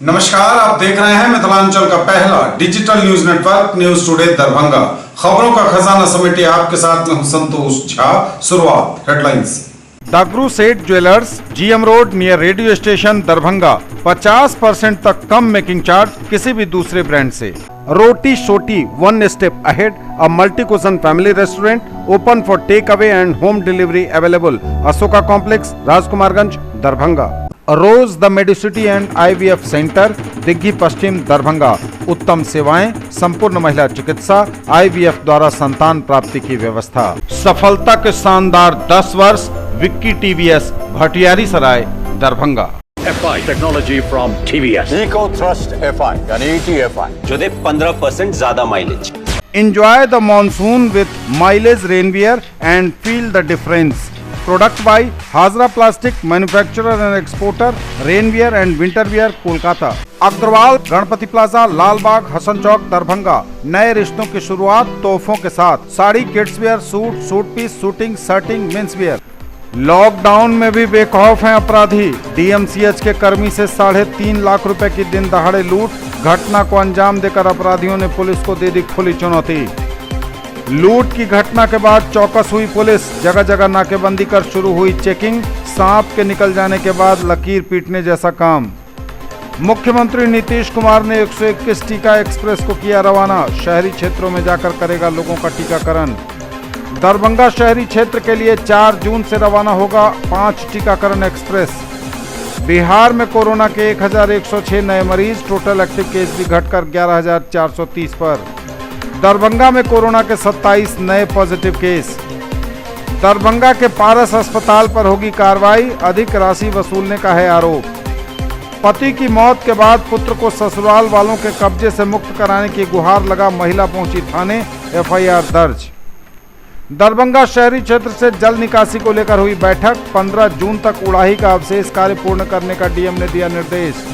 नमस्कार, आप देख रहे हैं मिथिलांचल का पहला digital news network news today Darbhanga. खबरों का खजाना समेटे आपके साथ में हूं संतोष झा। शुरुआत हेडलाइंस। दागरू सेठ jewellers, GM road near radio station Darbhanga. 50% तक कम मेकिंग चार्ज किसी भी दूसरे ब्रांड से। Roti Shoti one step ahead, a multi cuisine family restaurant open for take away and home delivery available. Ashoka complex, Rajkumarganj, Darbhanga. Rose the Medicity and IVF centre, Digghi Paschim, Darbhanga. उत्तम सेवाएं, संपूर्ण महिला चिकित्सा, IVF द्वारा संतान प्राप्ति की व्यवस्था। सफलता के शानदार 10 वर्ष, Vicky TVS, Bhatiyari Sarai, Darbhanga. FI technology from TVS, eco thrust FI यानी ETFI जो दे 15% ज्यादा mileage. Enjoy the monsoon with mileage rainwear and feel the difference. Product by Hazra Plastic, manufacturer and exporter, rainwear and winter wear, Kolkata. Agrawal Ganpati plaza, Lalbagh, Hasan चौक, दरभंगा। नए रिश्तों की शुरुआत तोहफों के साथ। Sari, kids wear, suit piece, shooting, shirting, men's wear. Lockdown में भी बेखौफ हैं अपराधी। DMCH के कर्मी से 3.5 लाख रुपए की दिन दहाड़े लूट। घटना को अंजाम देकर अपराधियों ने पुलिस को दे दी खुली चुनौती। लूट की घटना के बाद चौकस हुई पुलिस। जगह जगह नाकेबंदी कर शुरू हुई चेकिंग। सांप के निकल जाने के बाद लकीर पीटने जैसा काम। मुख्यमंत्री नीतीश कुमार ने 121 टीका एक्सप्रेस को किया रवाना। शहरी क्षेत्रों में जाकर करेगा लोगों का टीकाकरण। दरभंगा शहरी क्षेत्र के लिए 4 जून से रवाना होगा 5 टीकाकरण एक्सप्रेस। बिहार में कोरोना के 1106 नए मरीज। टोटल एक्टिव केस भी घटकर 11,430 पर। दरभंगा में कोरोना के 27 नए पॉजिटिव केस। दरभंगा के पारस अस्पताल पर होगी कार्रवाई। अधिक राशि वसूलने का है आरोप। पति की मौत के बाद पुत्र को ससुराल वालों के कब्जे से मुक्त कराने की गुहार लगा महिला पहुंची थाने। FIR दर्ज। दरभंगा शहरी क्षेत्र से जल निकासी को लेकर हुई बैठक। 15 जून तक उड़ाही का अवशेष कार्य पूर्ण करने का DM ने दिया निर्देश।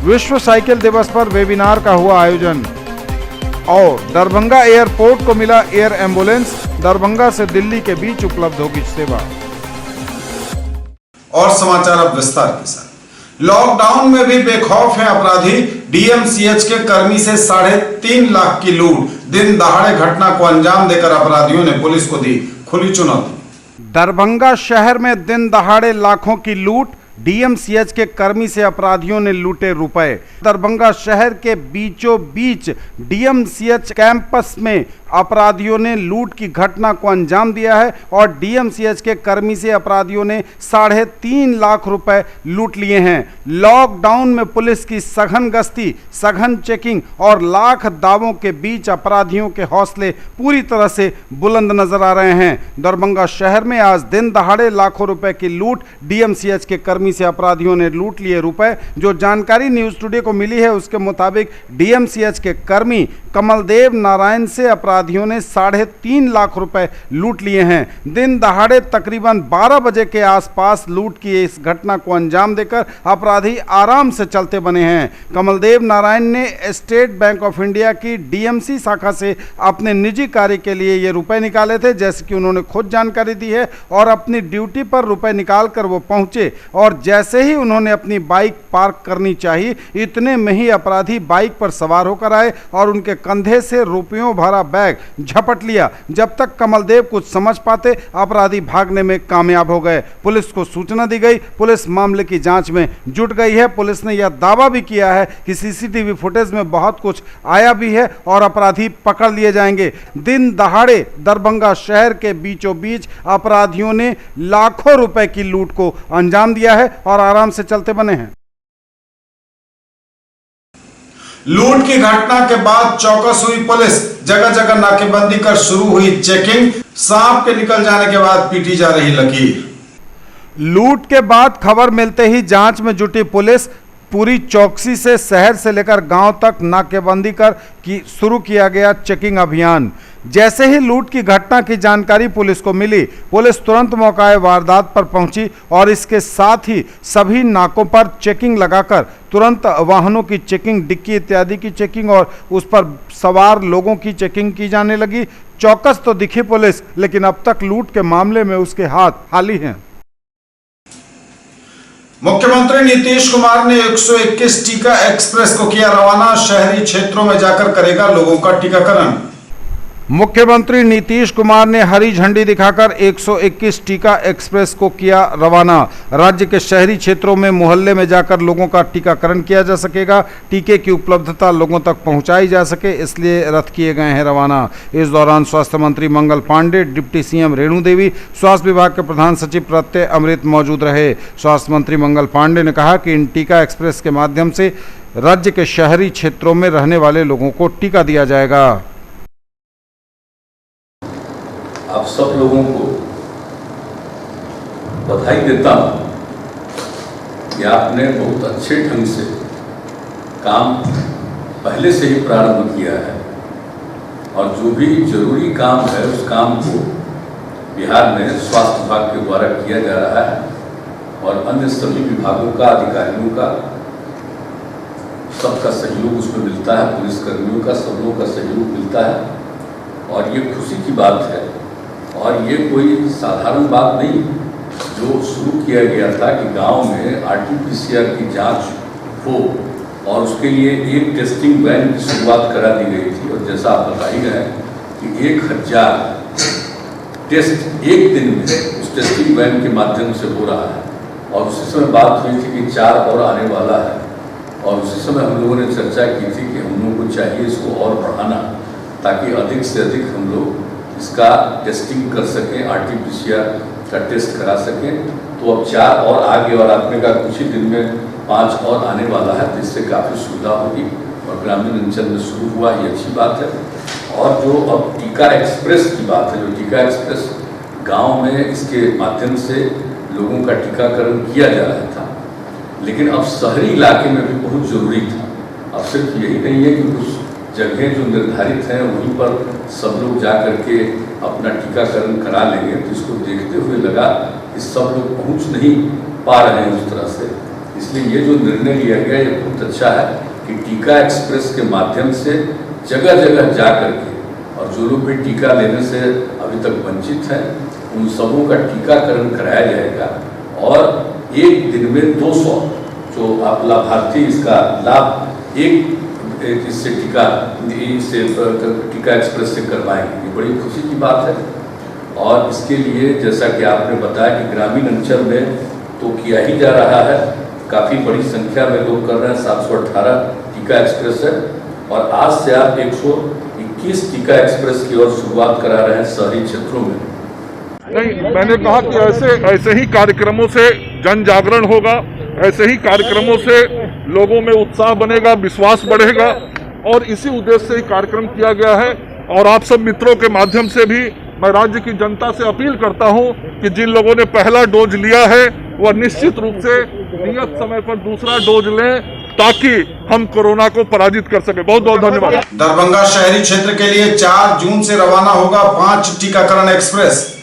विश्व साइकिल दिवस पर वेबिनार का हुआ आयोजन। और दरभंगा एयरपोर्ट को मिला एयर एम्बुलेंस। दरभंगा से दिल्ली के बीच उपलब्ध होगी सेवा। और समाचार अब विस्तार के साथ। लॉकडाउन में भी बेखौफ हैं अपराधी। DMCH के कर्मी से 3.5 लाख की लूट। दिन दहाड़े घटना को अंजाम देकर अपराधियों ने पुलिस को दी खुली चुनौती। दरभंगा शहर में दिन दहाड़े लाखों की लूट। DMCH के कर्मी से अपराधियों ने लूटे रुपए। दरभंगा शहर के बीचों बीच DMCH कैंपस में अपराधियों ने लूट की घटना को अंजाम दिया है और DMCH के कर्मी से अपराधियों ने 3.5 लाख रुपए लूट लिए हैं। लॉकडाउन में पुलिस की सघन गश्ती, सघन चेकिंग और लाख दावों के बीच अपराधियों के हौसले पूरी तरह से बुलंद नजर आ रहे हैं। दरभंगा शहर में आज दिन दहाड़े लाखों रुपए की लूट। DMCH के कर्मी से अपराधियों ने लूट लिए रुपए। जो जानकारी न्यूज टुडे को मिली है उसके मुताबिक DMCH के कर्मी कमलदेव नारायण से अपराधियों ने 3.5 लाख रुपए लूट लिए हैं। दिन दहाड़े तकरीबन 12 बजे के आसपास लूट की इस घटना को अंजाम देकर अपराधी आराम से चलते बने हैं। कमलदेव नारायण ने स्टेट बैंक ऑफ इंडिया की DMC शाखा से अपने निजी कार्य के लिए ये रुपए निकाले थे, जैसे कि उन्होंने खुद जानकारी दी है। और अपनी ड्यूटी पर रुपए निकाल कर वो पहुंचे और जैसे ही उन्होंने अपनी बाइक पार्क करनी चाहिए इतने में ही अपराधी बाइक पर सवार होकर आए और उनके कंधे से रुपयों भरा बैग झपट लिया। जब तक कमलदेव कुछ समझ पाते अपराधी भागने में कामयाब हो गए। पुलिस को सूचना दी गई। पुलिस मामले की जांच में जुट गई है। पुलिस ने यह दावा भी किया है कि CCTV फुटेज में बहुत कुछ आया भी है और अपराधी पकड़ लिए जाएंगे। दिन दहाड़े दरभंगा शहर के बीचों बीच अपराधियों ने लाखों रुपए की लूट को अंजाम दिया है और आराम से चलते बने हैं। लूट की घटना के बाद चौकस हुई पुलिस। जगह जगह नाकेबंदी कर शुरू हुई चेकिंग। सांप के निकल जाने के बाद पीटी जा रही लकीर। लूट के बाद खबर मिलते ही जांच में जुटी पुलिस। पूरी चौकसी से शहर से लेकर गांव तक नाकेबंदी कर शुरू किया गया चेकिंग अभियान। जैसे ही लूट की घटना की जानकारी पुलिस को मिली, पुलिस तुरंत मौके वारदात पर पहुंची और इसके साथ ही सभी नाकों पर चेकिंग लगाकर तुरंत वाहनों की चेकिंग, डिक्की इत्यादि की चेकिंग और उस पर सवार लोगों की चेकिंग की जाने लगी। चौकस तो दिखी पुलिस, लेकिन अब तक लूट के मामले में उसके हाथ खाली हैं। मुख्यमंत्री नीतीश कुमार ने 121 टीका एक्सप्रेस को किया रवाना। शहरी क्षेत्रों में जाकर करेगा लोगों का टीकाकरण। मुख्यमंत्री नीतीश कुमार ने हरी झंडी दिखाकर 121 टीका एक्सप्रेस को किया रवाना। राज्य के शहरी क्षेत्रों में मोहल्ले में जाकर लोगों का टीकाकरण किया जा सकेगा। टीके की उपलब्धता लोगों तक पहुंचाई जा सके, इसलिए रथ किए गए हैं रवाना। इस दौरान स्वास्थ्य मंत्री मंगल पांडे, डिप्टी सीएम रेणु देवी, स्वास्थ्य विभाग के प्रधान सचिव प्रत्यय अमृत मौजूद रहे। स्वास्थ्य मंत्री मंगल पांडे ने कहा कि इन टीका एक्सप्रेस के माध्यम से राज्य के शहरी क्षेत्रों में रहने वाले लोगों को टीका दिया जाएगा। आप सब लोगों को बधाई देता हूँ कि आपने बहुत अच्छे ढंग से काम पहले से ही प्रारंभ किया है और जो भी जरूरी काम है उस काम को बिहार में स्वास्थ्य विभाग के द्वारा किया जा रहा है और अन्य सभी विभागों का, अधिकारियों का सबका सहयोग उसमें मिलता है, पुलिसकर्मियों का, सब लोगों का सहयोग मिलता है और ये खुशी की बात है। और ये कोई साधारण बात नहीं जो शुरू किया गया था कि गांव में RT-PCR की जांच हो और उसके लिए एक टेस्टिंग वैन की शुरुआत करा दी गई थी और जैसा आप बता ही रहे कि 1000 टेस्ट एक दिन में उस टेस्टिंग वैन के माध्यम से हो रहा है और उसी समय बात हुई थी कि 4 और आने वाला है और उसी समय हम लोगों ने चर्चा की थी कि हम लोगों को चाहिए इसको और बढ़ाना ताकि अधिक से अधिक हम लोग इसका टेस्टिंग कर सकें, RT-PCR का टेस्ट करा सकें। तो अब 4 और आगे और आपने कहा कुछ ही दिन में 5 और आने वाला है, तो इससे काफ़ी सुविधा होगी और ग्रामीण अंचल में शुरू हुआ, ये अच्छी बात है। और जो अब टीका एक्सप्रेस की बात है, जो टीका एक्सप्रेस गांव में इसके माध्यम से लोगों का टीकाकरण किया जा रहा था, लेकिन अब शहरी इलाके में भी बहुत ज़रूरी था। अब सिर्फ यही नहीं है कि कुछ जगह जो निर्धारित हैं वहीं पर सब लोग जा करके अपना टीकाकरण करा लेंगे, तो इसको देखते हुए लगा कि सब लोग पहुंच नहीं पा रहे हैं उस तरह से। इसलिए ये जो निर्णय लिया गया ये बहुत अच्छा है कि टीका एक्सप्रेस के माध्यम से जगह जगह जा करके और जो लोग भी टीका लेने से अभी तक वंचित हैं उन सबों का टीकाकरण कराया जाएगा और एक दिन में 200 जो आप लाभार्थी इसका लाभ इससे टीका एक्सप्रेस से करवाएंगे। ये बड़ी खुशी की बात है और इसके लिए जैसा कि आपने बताया कि ग्रामीण अंचल में तो किया ही जा रहा है, काफ़ी बड़ी संख्या में लोग कर रहे हैं। 718 टीका एक्सप्रेस है और आज से आप 121 टीका एक्सप्रेस की ओर शुरुआत करा रहे हैं शहरी क्षेत्रों में। नहीं, मैंने कहा कि ऐसे ही कार्यक्रमों से जन जागरण होगा, ऐसे ही कार्यक्रमों से लोगों में उत्साह बनेगा, विश्वास बढ़ेगा और इसी उद्देश्य से ही कार्यक्रम किया गया है। और आप सब मित्रों के माध्यम से भी मैं राज्य की जनता से अपील करता हूं कि जिन लोगों ने पहला डोज लिया है वह निश्चित रूप से नियत समय पर दूसरा डोज लें ताकि हम कोरोना को पराजित कर सके। बहुत बहुत धन्यवाद। दरभंगा शहरी क्षेत्र के लिए 4 जून से रवाना होगा 5 टीकाकरण एक्सप्रेस।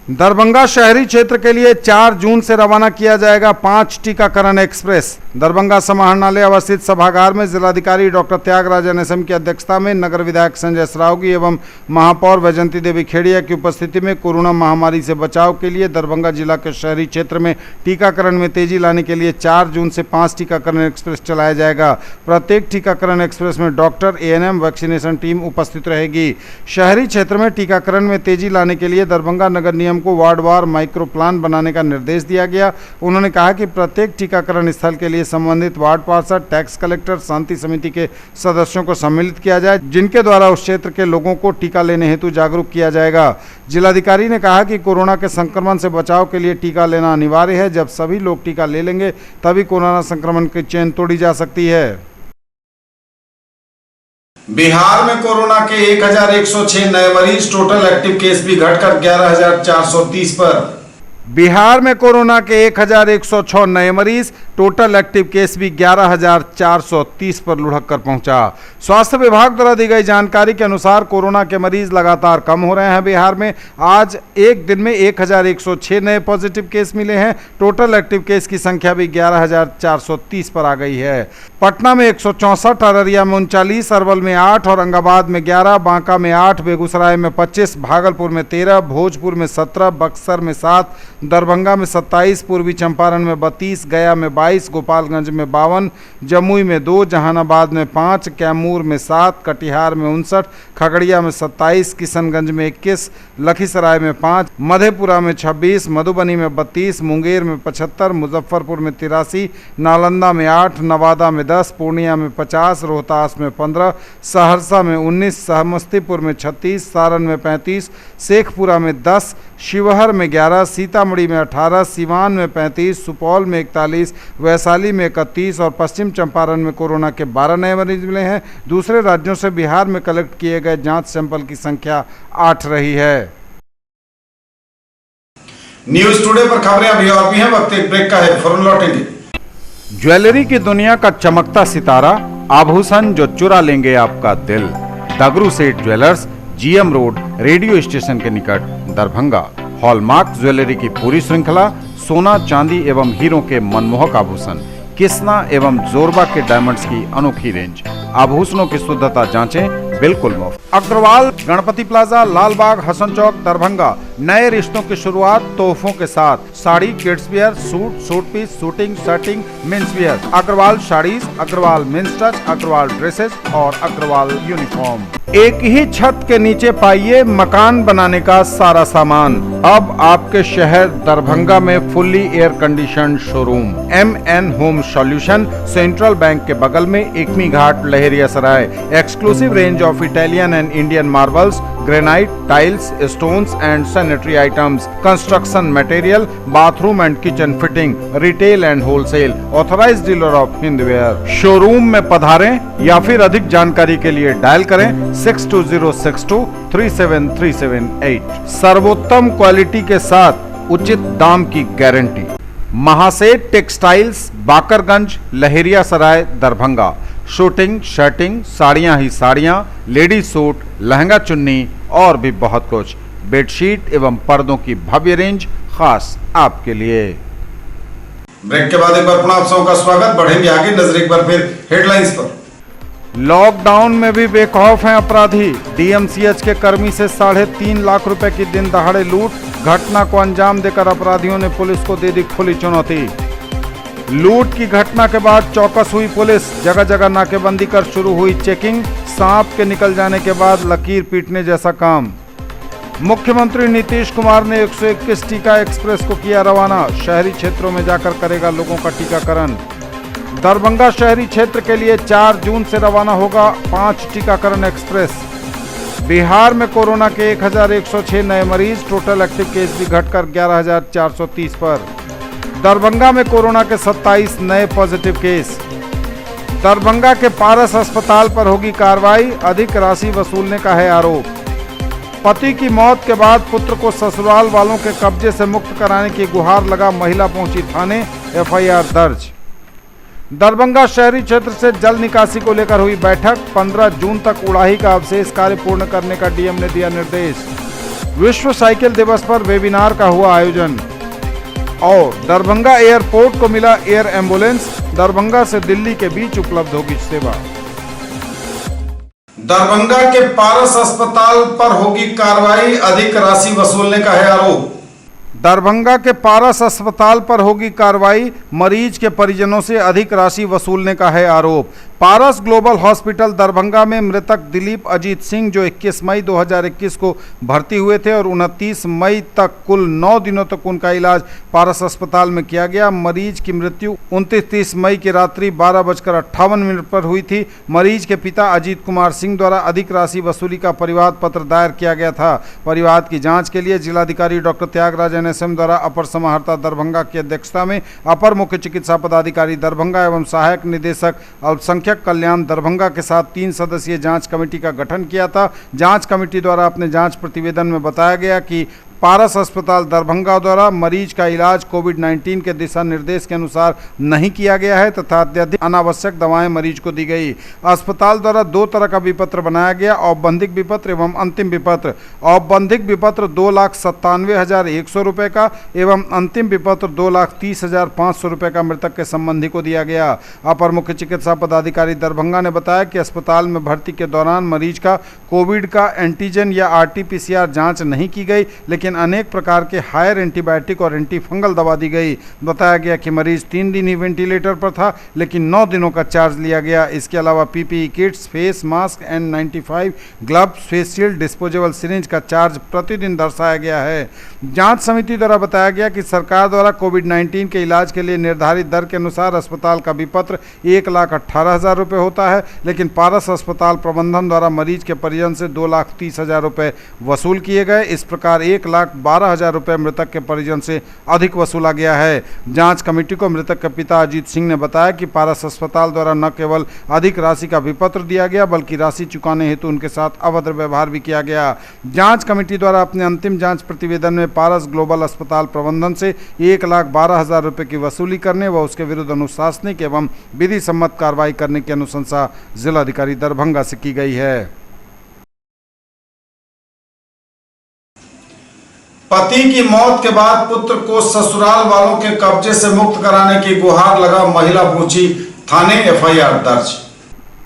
दरभंगा शहरी क्षेत्र के लिए 4 जून से रवाना किया जाएगा 5 टीकाकरण एक्सप्रेस। दरभंगा समाहरणालय अवस्थित सभागार में जिलाधिकारी डॉक्टर त्यागराज NSM की अध्यक्षता में नगर विधायक संजय सरावगी एवं महापौर वैजंती देवी खेड़िया की उपस्थिति में कोरोना महामारी से बचाव के लिए दरभंगा जिला के शहरी क्षेत्र में टीकाकरण में तेजी लाने के लिए 4 जून से 5 टीकाकरण एक्सप्रेस चलाया जाएगा। प्रत्येक टीकाकरण एक्सप्रेस में डॉक्टर, ANM, वैक्सीनेशन टीम उपस्थित रहेगी। शहरी क्षेत्र में टीकाकरण में तेजी लाने के लिए दरभंगा नगर निगम को वार्डवार माइक्रो प्लान बनाने का निर्देश दिया गया। उन्होंने कहा कि प्रत्येक टीकाकरण स्थल के लिए संबंधित वार्ड पार्षद, टैक्स कलेक्टर, शांति समिति के सदस्यों को सम्मिलित किया जाए, जिनके द्वारा उस क्षेत्र के लोगों को टीका लेने हेतु जागरूक किया जाएगा। जिलाधिकारी ने कहा कि कोरोना के संक्रमण से बचाव के लिए टीका लेना अनिवार्य है। जब सभी लोग टीका ले लेंगे तभी कोरोना संक्रमण की चेन तोड़ी जा सकती है। बिहार में कोरोना के 1106 नए मरीज, टोटल एक्टिव केस भी घटकर 11430 पर। बिहार में कोरोना के 1106 नए मरीज, टोटल एक्टिव केस भी 11430 पर लुढ़क कर पहुंचा। स्वास्थ्य विभाग द्वारा दी गई जानकारी के अनुसार कोरोना के मरीज लगातार कम हो रहे हैं। बिहार में आज एक दिन में 1106 नए पॉजिटिव केस मिले हैं। टोटल एक्टिव केस की संख्या भी 11430 पर आ गई है। पटना में 164, अररिया में 39, अरवल में 8 और औरंगाबाद में 11, बांका में 8, बेगूसराय में 25, भागलपुर में 13, भोजपुर में 17, बक्सर में 7, दरभंगा में 27, पूर्वी चंपारण में 32, गया में 22, गोपालगंज में 52, जमुई में 2, जहानाबाद में 5, कैमूर में 7, कटिहार में 59, खगड़िया में 27, किशनगंज में 21, लखीसराय में 5, मधेपुरा में 26, मधुबनी में 32, मुंगेर में 75, मुजफ्फरपुर में 83, नालंदा में 8, नवादा में 10, पूर्णिया में 50, रोहतास में 15, सहरसा में 19, समस्तीपुर में 36, सारण में 35, शेखपुरा में 10, शिवहर में 11, सीतामढ़ी में 18, सिवान में 35, सुपौल में 41, वैशाली में 31 और पश्चिम चंपारण में कोरोना के 12 नए मरीज मिले हैं। दूसरे राज्यों से बिहार में कलेक्ट किए गए जांच सैंपल की संख्या 8 रही है। न्यूज टुडे पर खबरें अभी और भी हैं, वक्त एक ब्रेक का है, फौरन लौटेंगे। ज्वेलरी की दुनिया का चमकता सितारा, आभूषण जो चुरा लेंगे आपका दिल। दगरू सेठ jewellers, GM road, radio station के निकट, दरभंगा। हॉलमार्क ज्वेलरी की पूरी श्रृंखला, सोना, चांदी एवं हीरों के मनमोहक आभूषण, किस्ना एवं जोरबा के डायमंड्स की अनोखी रेंज। आभूषणों की शुद्धता जांचें, बिल्कुल मुफ्त। अग्रवाल गणपति प्लाजा, लालबाग, हसन चौक, दरभंगा। नए रिश्तों की शुरुआत तोहफों के साथ। Sari, kids wear, suit, suit piece, shooting, shirting, men's wear. Agarwal saris, Agarwal men's touch, Agarwal dresses और अग्रवाल यूनिफॉर्म। एक ही छत के नीचे पाइए मकान बनाने का सारा सामान। अब आपके शहर दरभंगा में fully air condition showroom. MN home solution, central bank के बगल में, Ekmi Ghat, Laheria Sarai. Exclusive range of Italian and Indian marbles, granite, tiles, stones and sanitary items, construction material, bathroom and kitchen fitting, retail and wholesale. Authorised dealer of Hindware. Showroom में पधारें या फिर अधिक जानकारी के लिए डायल करें 6206237378। सर्वोत्तम क्वालिटी के साथ उचित दाम की गारंटी। महासेठ टेक्सटाइल्स, बाकरगंज, लहेरिया सराय, दरभंगा। शूटिंग, शर्टिंग, साड़ियां ही साड़ियां, लेडीज सूट, लहंगा चुन्नी और भी बहुत कुछ। बेडशीट एवं पर्दों की भव्य रेंज खास आपके लिए। ब्रेक के बाद एक बार पुनः आप सबका स्वागत। बढ़ेंगे आगे, नजर एक बार फिर हेडलाइंस पर। लॉकडाउन में भी बेखौफ हैं अपराधी। DMCH के कर्मी से 3.5 लाख रुपए की दिन दहाड़े लूट। घटना को अंजाम देकर अपराधियों ने पुलिस को दे दी खुली चुनौती। लूट की घटना के बाद चौकस हुई पुलिस। जगह जगह नाकेबंदी कर शुरू हुई चेकिंग। सांप के निकल जाने के बाद लकीर पीटने जैसा काम। मुख्यमंत्री नीतीश कुमार ने 121 टीका एक्सप्रेस को किया रवाना। शहरी क्षेत्रों में जाकर करेगा लोगों का टीकाकरण। दरभंगा शहरी क्षेत्र के लिए 4 जून से रवाना होगा 5 टीकाकरण एक्सप्रेस। बिहार में कोरोना के 1106 नए मरीज। टोटल एक्टिव केस भी घटकर 11,430 पर। दरभंगा में कोरोना के 27 नए पॉजिटिव केस। दरभंगा के पारस अस्पताल पर होगी कार्रवाई। अधिक राशि वसूलने का है आरोप। पति की मौत के बाद पुत्र को ससुराल वालों के कब्जे से मुक्त कराने की गुहार लगा महिला पहुंची थाने। FIR दर्ज। दरभंगा शहरी क्षेत्र से जल निकासी को लेकर हुई बैठक। 15 जून तक उड़ाही का अवशेष कार्य पूर्ण करने का DM ने दिया निर्देश। विश्व साइकिल दिवस पर वेबिनार का हुआ आयोजन। और दरभंगा एयरपोर्ट को मिला एयर एम्बुलेंस। दरभंगा से दिल्ली के बीच उपलब्ध होगी सेवा। दरभंगा के पारस अस्पताल पर होगी कार्रवाई। अधिक राशि वसूलने का है आरोप। दरभंगा के पारस अस्पताल पर होगी कार्रवाई। मरीज के परिजनों से अधिक राशि वसूलने का है आरोप। पारस ग्लोबल हॉस्पिटल दरभंगा में मृतक दिलीप अजीत सिंह, जो 21 मई 2021 को भर्ती हुए थे और 29 मई तक कुल 9 दिनों तक उनका इलाज पारस अस्पताल में किया गया। मरीज की मृत्यु 29-30 मई की रात्रि 12:58 पर हुई थी। मरीज के पिता अजीत कुमार सिंह द्वारा अधिक राशि वसूली का परिवाद पत्र दायर किया गया था। परिवाद की जाँच के लिए जिलाधिकारी डॉक्टर त्यागराज NSM द्वारा अपर समाहर्ता दरभंगा की अध्यक्षता में अपर मुख्य चिकित्सा पदाधिकारी दरभंगा एवं सहायक निदेशक अल्पसंख्यक कल्याण दरभंगा के साथ 3 सदस्यीय जांच कमेटी का गठन किया था। जांच कमेटी द्वारा अपने जांच प्रतिवेदन में बताया गया कि पारस अस्पताल दरभंगा द्वारा मरीज का इलाज कोविड-19 के दिशा निर्देश के अनुसार नहीं किया गया है तथा अत्यधिक अनावश्यक दवाएं मरीज को दी गई। अस्पताल द्वारा 2 तरह का विपत्र बनाया गया, औपबंधिक विपत्र एवं अंतिम विपत्र। औपबंधिक विपत्र 2,97,100 रुपये का एवं अंतिम विपत्र 2,30,500 रुपये का मृतक के संबंधी को दिया गया। अपर मुख्य चिकित्सा पदाधिकारी दरभंगा ने बताया कि अस्पताल में भर्ती के दौरान मरीज का कोविड का एंटीजन या RT-PCR जांच नहीं की गई, लेकिन अनेक प्रकार के हायर एंटीबायोटिक और एंटीफंगल दवा दी गई। बताया गया कि मरीज 3 दिन ही वेंटिलेटर पर था, लेकिन 9 दिनों का चार्ज लिया गया। इसके अलावा PPE kits, face mask, N95 gloves, face shield, disposable syringe का चार्ज प्रतिदिन दर्शाया गया है। जांच समिति द्वारा बताया गया कि सरकार द्वारा कोविड-19 के इलाज के लिए निर्धारित दर के अनुसार अस्पताल का विपत्र 1,18,000 रुपये होता है, लेकिन पारस अस्पताल प्रबंधन द्वारा मरीज के परिजन से 2,30,000 रुपये वसूल किए गए। इस प्रकार 1,12,000 रुपये मृतक के परिजन से अधिक वसूला गया है। जांच कमेटी को मृतक के पिता अजीत सिंह ने बताया कि पारस अस्पताल द्वारा न केवल अधिक राशि का विपत्र दिया गया, बल्कि राशि चुकाने हेतु उनके साथ अभद्र व्यवहार भी किया गया। जांच कमेटी द्वारा अपने अंतिम जांच प्रतिवेदन में पारस ग्लोबल अस्पताल प्रबंधन से 1,12,000 रुपये की वसूली करने व उसके विरुद्ध अनुशासनिक एवं विधि सम्मत कार्रवाई करने की अनुशंसा जिलाधिकारी दरभंगा से की गई है। पति की मौत के बाद पुत्र को ससुराल वालों के कब्जे से मुक्त कराने की गुहार लगा महिला पहुंची थाने, FIR दर्ज।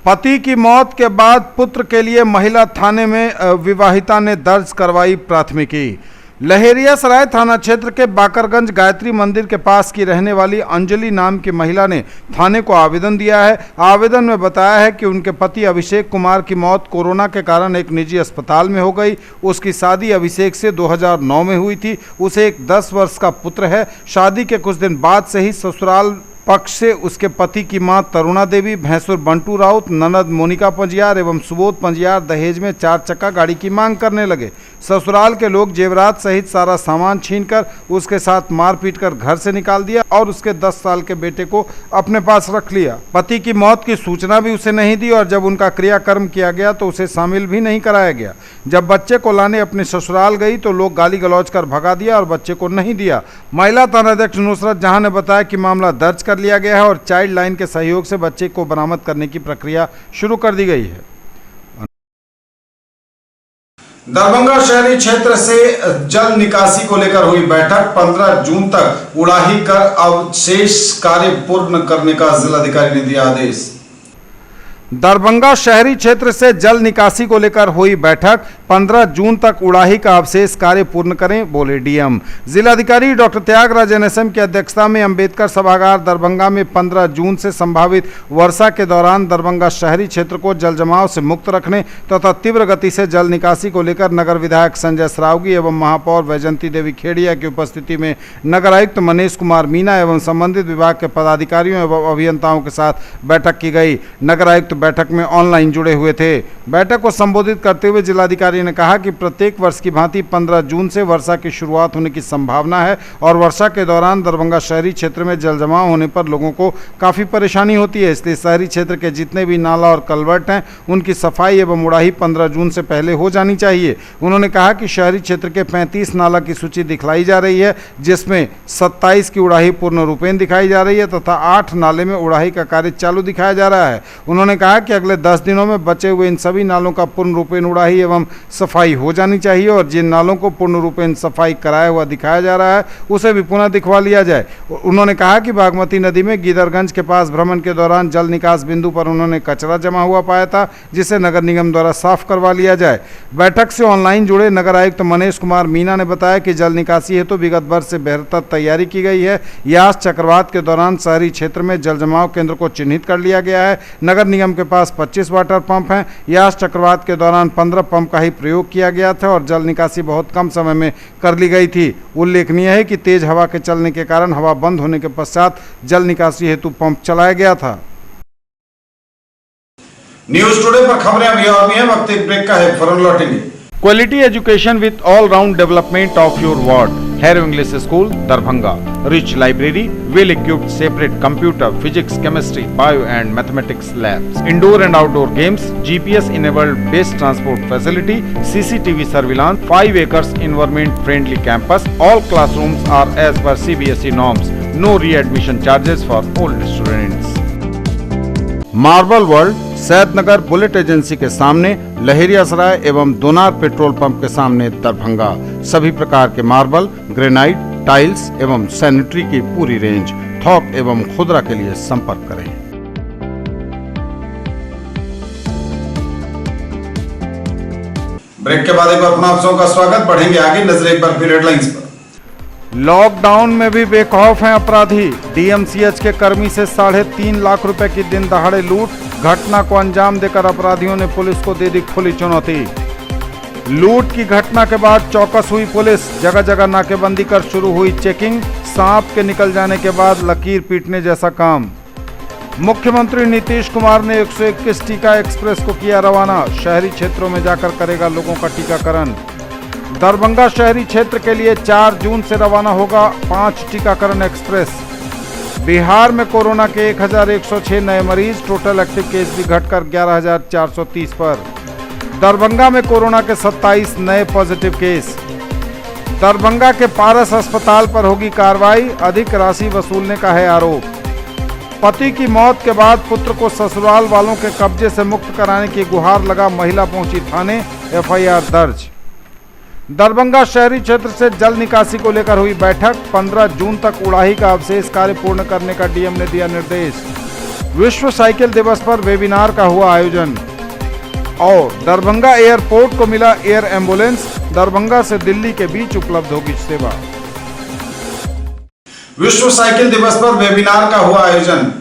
पति की मौत के बाद पुत्र के लिए महिला थाने में विवाहिता ने दर्ज करवाई प्राथमिकी। लहेरियासराय थाना क्षेत्र के बाकरगंज गायत्री मंदिर के पास की रहने वाली अंजलि नाम की महिला ने थाने को आवेदन दिया है। आवेदन में बताया है कि उनके पति अभिषेक कुमार की मौत कोरोना के कारण एक निजी अस्पताल में हो गई। उसकी शादी अभिषेक से 2009 में हुई थी। उसे एक 10 वर्ष का पुत्र है। शादी के कुछ दिन बाद से ही ससुराल पक्ष से उसके पति की मां तरुणा देवी, भैंसुर बंटू राउत, ननद मोनिका पंजियार एवं सुबोध पंजियार दहेज में 4 चक्का गाड़ी की मांग करने लगे। ससुराल के लोग जेवरात सहित सारा सामान छीनकर उसके साथ मारपीट कर घर से निकाल दिया और उसके 10 साल के बेटे को अपने पास रख लिया। पति की मौत की सूचना भी उसे नहीं दी और जब उनका क्रियाकर्म किया गया तो उसे शामिल भी नहीं कराया गया। जब बच्चे को लाने अपने ससुराल गई तो लोग गाली गलौज कर भगा दिया और बच्चे को नहीं दिया। महिला थानाध्यक्ष नुसरत जहां ने बताया कि मामला दर्ज कर लिया गया है और चाइल्ड लाइन के सहयोग से बच्चे को बरामद करने की प्रक्रिया शुरू कर दी गई है। दरभंगा शहरी क्षेत्र से जल निकासी को लेकर हुई बैठक, 15 जून तक उड़ाही कर अवशेष कार्य पूर्ण करने का जिलाधिकारी ने दिया आदेश। दरभंगा शहरी क्षेत्र से जल निकासी को लेकर हुई बैठक, 15 जून तक उड़ाही का अवशेष कार्य पूर्ण करें, बोले डीएम। जिलाधिकारी डॉक्टर त्यागराज NSM की अध्यक्षता में अंबेडकर सभागार दरभंगा में 15 जून से संभावित वर्षा के दौरान दरभंगा शहरी क्षेत्र को जल जमाव से मुक्त रखने तथा तीव्र गति से जल निकासी को लेकर नगर विधायक संजय सरावगी एवं महापौर वैजंती देवी खेड़िया की उपस्थिति में नगर आयुक्त मनीष कुमार मीणा एवं संबंधित विभाग के पदाधिकारियों एवं अभियंताओं के साथ बैठक की गई। नगर आयुक्त बैठक में ऑनलाइन जुड़े हुए थे। बैठक को संबोधित करते हुए जिलाधिकारी ने कहा कि प्रत्येक वर्ष की भांति 15 जून से वर्षा की शुरुआत होने की संभावना है और वर्षा के दौरान दरभंगा शहरी क्षेत्र में जल जमाव होने पर लोगों को काफ़ी परेशानी होती है। इसलिए शहरी क्षेत्र के जितने भी नाला और कलवर्ट हैं उनकी सफाई एवं उड़ाही 15 जून से पहले हो जानी चाहिए। उन्होंने कहा कि शहरी क्षेत्र के 35 नाला की सूची दिखलाई जा रही है, जिसमें 27 की उड़ाही पूर्ण रूपेण दिखाई जा रही है तथा 8 नाले में उड़ाही का कार्य चालू दिखाया जा रहा है। उन्होंने कहा कि अगले 10 दिनों में बचे हुए इन सभी नालों का पूर्ण रूपेण उड़ाही एवं सफाई हो जानी चाहिए और जिन नालों को पूर्ण रूपेण सफाई कराया हुआ दिखाया जा रहा है उसे भी पुनः दिखवा लिया जाए। उन्होंने कहा कि बागमती नदी में गीदरगंज के पास भ्रमण के दौरान जल निकास बिंदु पर उन्होंने कचरा जमा हुआ पाया था, जिसे नगर निगम द्वारा साफ करवा लिया जाए। बैठक से ऑनलाइन जुड़े नगर आयुक्त मनीष कुमार मीणा ने बताया कि जल निकासी हेतु विगत वर्ष से बेहतर तैयारी की गई है। यास चक्रवात के दौरान शहरी क्षेत्र में जल जमाव केंद्र को चिन्हित कर लिया गया है। नगर निगम के पास 25 वाटर पंप हैं। यास चक्रवात के दौरान 15 पंप का ही प्रयोग किया गया था और जल निकासी बहुत कम समय में कर ली गई थी। उल्लेखनीय है कि तेज हवा के चलने के कारण हवा बंद होने के पश्चात जल निकासी हेतु पंप चलाया गया था। न्यूज टुडे पर खबरें अभी और भी हैं, वक्त एक ब्रेक का है, फौरन लौटेंगे। Quality education with all round development of your ward. Harrow English school Darbhanga, rich library, well equipped separate computer, physics, chemistry, bio and mathematics labs, indoor and outdoor games, GPS enabled based transport facility, CCTV surveillance, 5 acres environment friendly campus. All classrooms are as per CBSE norms. No re-admission charges for old students. Marble world Saidnagar bullet agency के सामने, लहेरियासराय एवं दोनार petrol pump के सामने दरभंगा। सभी प्रकार के marble, granite, tiles एवं sanitary की पूरी रेंज। थोक एवं खुदरा के लिए संपर्क करें। ब्रेक के बाद एक बार पुनः आप सबका स्वागत। बढ़ेंगे आगे, नजर एक बार फिर हेडलाइंस पर। लॉकडाउन में भी बेखौफ हैं अपराधी। डीएमसीएच के कर्मी से 3.5 लाख रुपए की दिन दहाड़े लूट। घटना को अंजाम देकर अपराधियों ने पुलिस को दे दी खुली चुनौती। लूट की घटना के बाद चौकस हुई पुलिस। जगह जगह नाकेबंदी कर शुरू हुई चेकिंग। सांप के निकल जाने के बाद लकीर पीटने जैसा काम। मुख्यमंत्री नीतीश कुमार ने 121 टीका एक्सप्रेस को किया रवाना। शहरी क्षेत्रों में जाकर करेगा लोगों का टीकाकरण। दरभंगा शहरी क्षेत्र के लिए 4 जून से रवाना होगा 5 टीकाकरण एक्सप्रेस। बिहार में कोरोना के 1106 नए मरीज। टोटल एक्टिव केस भी घटकर 11,430 पर। दरभंगा में कोरोना के 27 नए पॉजिटिव केस। दरभंगा के पारस अस्पताल पर होगी कार्रवाई। अधिक राशि वसूलने का है आरोप। पति की मौत के बाद पुत्र को ससुराल वालों के कब्जे से मुक्त कराने की गुहार लगा महिला पहुंची थाने। एफआईआर दर्ज। दरभंगा शहरी क्षेत्र से जल निकासी को लेकर हुई बैठक। 15 जून तक उड़ाही का अवशेष कार्य पूर्ण करने का डीएम ने दिया निर्देश। विश्व साइकिल दिवस पर वेबिनार का हुआ आयोजन। और दरभंगा एयरपोर्ट को मिला एयर एम्बुलेंस। दरभंगा से दिल्ली के बीच उपलब्ध होगी सेवा। विश्व साइकिल दिवस पर वेबिनार का हुआ आयोजन।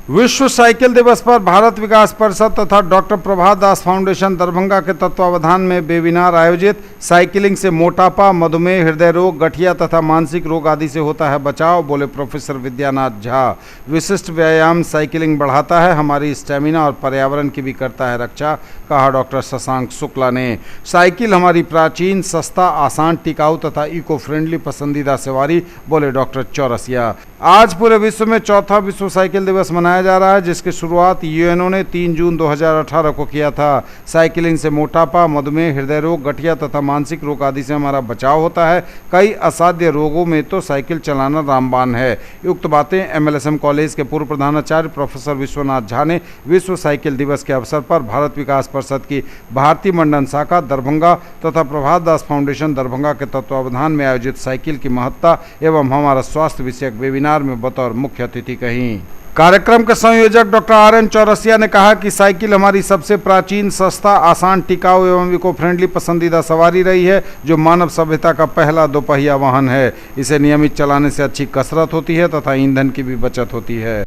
विश्व साइकिल दिवस पर भारत विकास परिषद तथा डॉक्टर प्रभात दास फाउंडेशन दरभंगा के तत्वावधान में वेबिनार आयोजित। साइकिलिंग से मोटापा, मधुमेह, हृदय रोग, गठिया तथा मानसिक रोग आदि से होता है बचाव, बोले प्रोफेसर विद्यानाथ झा। विशिष्ट व्यायाम साइकिलिंग बढ़ाता है हमारी स्टेमिना और पर्यावरण की भी करता है रक्षा, कहा डॉक्टर शशांक शुक्ला ने। साइकिल हमारी प्राचीन, सस्ता, आसान, टिकाऊ तथा इको फ्रेंडली पसंदीदा सवारी, बोले डॉक्टर चौरसिया। आज पूरे विश्व में 4था विश्व साइकिल दिवस मनाया जा रहा है, जिसकी शुरुआत यूएनओ ने 3 जून 2018 को किया था। साइकिलिंग से मोटापा, मधुमेह, हृदय रोग, गठिया तथा मानसिक रोग आदि से हमारा बचाव होता है। कई असाध्य रोगों में तो साइकिल चलाना रामबाण है। युक्त बातें एमएलएसएम कॉलेज के पूर्व प्रधानाचार्य प्रोफेसर विश्वनाथ झा ने विश्व साइकिल दिवस के अवसर पर भारत विकास परिषद की भारतीय मंडल शाखा दरभंगा तथा प्रभात दास फाउंडेशन दरभंगा के तत्वावधान में आयोजित साइकिल की महत्ता एवं हमारा स्वास्थ्य विषयक वेबिनार में बतौर मुख्य अतिथि कही। कार्यक्रम के संयोजक डॉक्टर आर.एन. चौरसिया ने कहा कि साइकिल हमारी सबसे प्राचीन, सस्ता, आसान, टिकाऊ एवं इको फ्रेंडली पसंदीदा सवारी रही है, जो मानव सभ्यता का पहला दोपहिया वाहन है। इसे नियमित चलाने से अच्छी कसरत होती है तथा ईंधन की भी बचत होती है।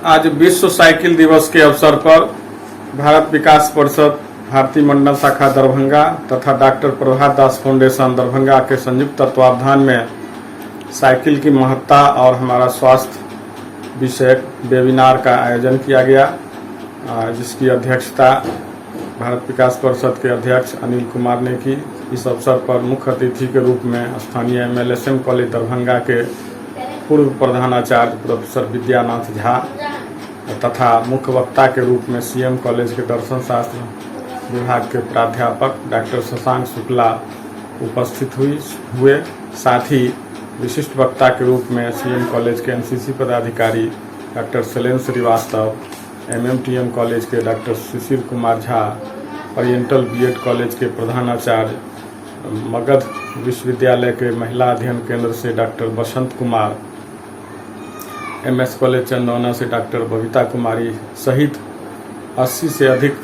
आज विश्व साइकिल दिवस के अवसर पर भारत विकास परिषद भारतीय मंडल शाखा दरभंगा तथा डॉक्टर प्रभात दास फाउंडेशन दरभंगा के संयुक्त तत्वावधान में साइकिल की महत्ता और हमारा स्वास्थ्य विषयक वेबिनार का आयोजन किया गया, जिसकी अध्यक्षता भारत विकास परिषद के अध्यक्ष अनिल कुमार ने की। इस अवसर पर मुख्य अतिथि के रूप में स्थानीय एमएलएसएम कॉलेज दरभंगा के पूर्व प्रधानाचार्य प्रोफेसर विद्यानाथ झा तथा मुख्य वक्ता के रूप में सीएम कॉलेज के दर्शन शास्त्र विभाग के प्राध्यापक डॉक्टर शशांक शुक्ला उपस्थित हुए। साथ ही विशिष्ट वक्ता के रूप में सीएम कॉलेज के एनसीसी पदाधिकारी doctor Shailendra Srivastava, MMTM college के doctor Sushil Kumar Jha, oriental BEd college के प्रधानाचार्य, मगध विश्वविद्यालय के महिला अध्ययन केंद्र से doctor Basant Kumar, MS college Chandauna से डॉक्टर बबीता कुमारी सहित 80 से अधिक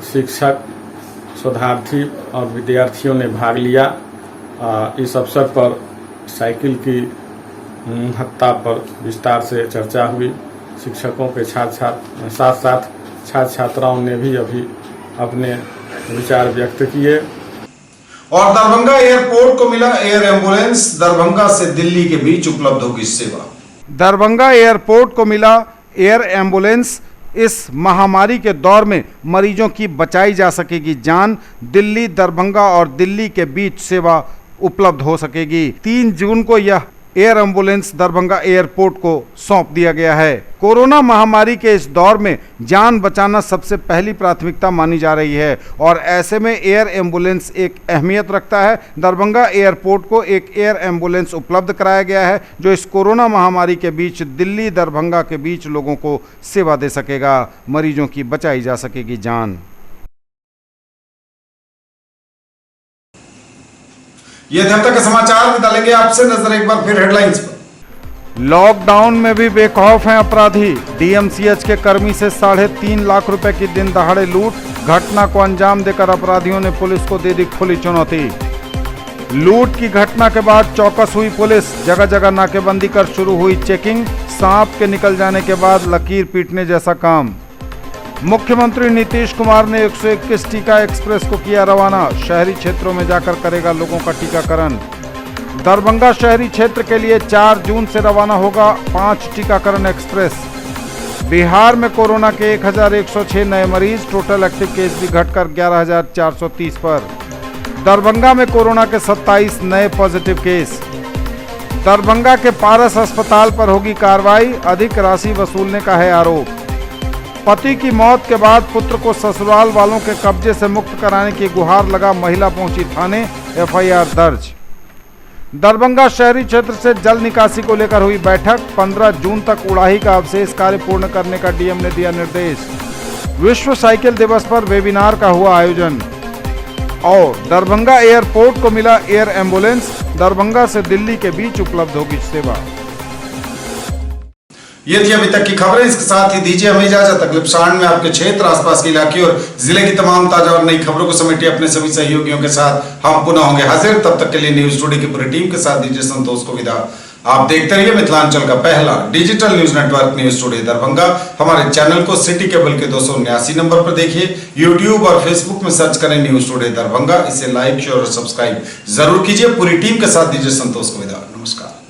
शिक्षक, शोधार्थी और विद्यार्थियों ने भाग लिया। इस अवसर पर साइकिल की महत्ता पर विस्तार से चर्चा हुई। शिक्षकों के साथ साथ छात्र छात्राओं ने भी अभी अपने विचार व्यक्त किए। और दरभंगा एयरपोर्ट को मिला एयर एम्बुलेंस। दरभंगा से दिल्ली के बीच उपलब्ध होगी सेवा। दरभंगा एयरपोर्ट को मिला एयर एम्बुलेंस। इस महामारी के दौर में मरीजों की बचाई जा सकेगी जान। दिल्ली, दरभंगा और दिल्ली के बीच सेवा उपलब्ध हो सकेगी। 3 जून को यह एयर एम्बुलेंस दरभंगा एयरपोर्ट को सौंप दिया गया है। कोरोना महामारी के इस दौर में जान बचाना सबसे पहली प्राथमिकता मानी जा रही है और ऐसे में एयर एम्बुलेंस एक अहमियत रखता है। दरभंगा एयरपोर्ट को एक एयर एम्बुलेंस उपलब्ध कराया गया है जो इस कोरोना महामारी के बीच दिल्ली, दरभंगा के बीच लोगों को सेवा दे सकेगा। मरीजों की बचाई जा सकेगी जान। ये थे अब तक के समाचार। डालेंगे आपसे नजर एक बार फिर हेडलाइंस पर। लॉकडाउन में भी बेखौफ हैं अपराधी। डीएमसीएच के कर्मी से 3.5 लाख रुपए की दिन दहाड़े लूट। घटना को अंजाम देकर अपराधियों ने पुलिस को दे दी खुली चुनौती। लूट की घटना के बाद चौकस हुई पुलिस। जगह जगह नाकेबंदी कर शुरू हुई चेकिंग। सांप के निकल जाने के बाद लकीर पीटने जैसा काम। मुख्यमंत्री नीतीश कुमार ने 121 टीका एक्सप्रेस को किया रवाना। शहरी क्षेत्रों में जाकर करेगा लोगों का टीकाकरण। दरभंगा शहरी क्षेत्र के लिए 4 जून से रवाना होगा 5 टीकाकरण एक्सप्रेस। बिहार में कोरोना के 1106 नए मरीज। टोटल एक्टिव केस भी घटकर 11,430 पर। दरभंगा में कोरोना के 27 नए पॉजिटिव केस। दरभंगा के पारस अस्पताल पर होगी कार्रवाई। अधिक राशि वसूलने का है आरोप। पति की मौत के बाद पुत्र को ससुराल वालों के कब्जे से मुक्त कराने की गुहार लगा महिला पहुंची थाने। एफआईआर दर्ज। दरभंगा शहरी क्षेत्र से जल निकासी को लेकर हुई बैठक। 15 जून तक उड़ाही का अवशेष कार्य पूर्ण करने का डीएम ने दिया निर्देश। विश्व साइकिल दिवस पर वेबिनार का हुआ आयोजन। और दरभंगा एयरपोर्ट को मिला एयर एम्बुलेंस। दरभंगा से दिल्ली के बीच उपलब्ध होगी सेवा। ये थी अभी तक की खबरें। इसके साथ ही दीजिए हमें इजाजत। अगले एपिसोड में आपके क्षेत्र, आसपास के इलाके और जिले की तमाम ताजा और नई खबरों को समेटे अपने सभी सहयोगियों के साथ हम पुनः होंगे हाजिर। तब तक के लिए न्यूज टुडे की पूरी टीम के साथ दीजिए संतोष को विदा। आप देखते रहिए मिथिलांचल का पहला digital news network news today Darbhanga. हमारे चैनल को सिटी केबल के 279 नंबर पर देखिए। यूट्यूब और फेसबुक में सर्च करें न्यूज टुडे दरभंगा। इसे लाइक, शेयर और सब्सक्राइब जरूर कीजिए। पूरी टीम के साथ दीजिए संतोष को विदा। नमस्कार।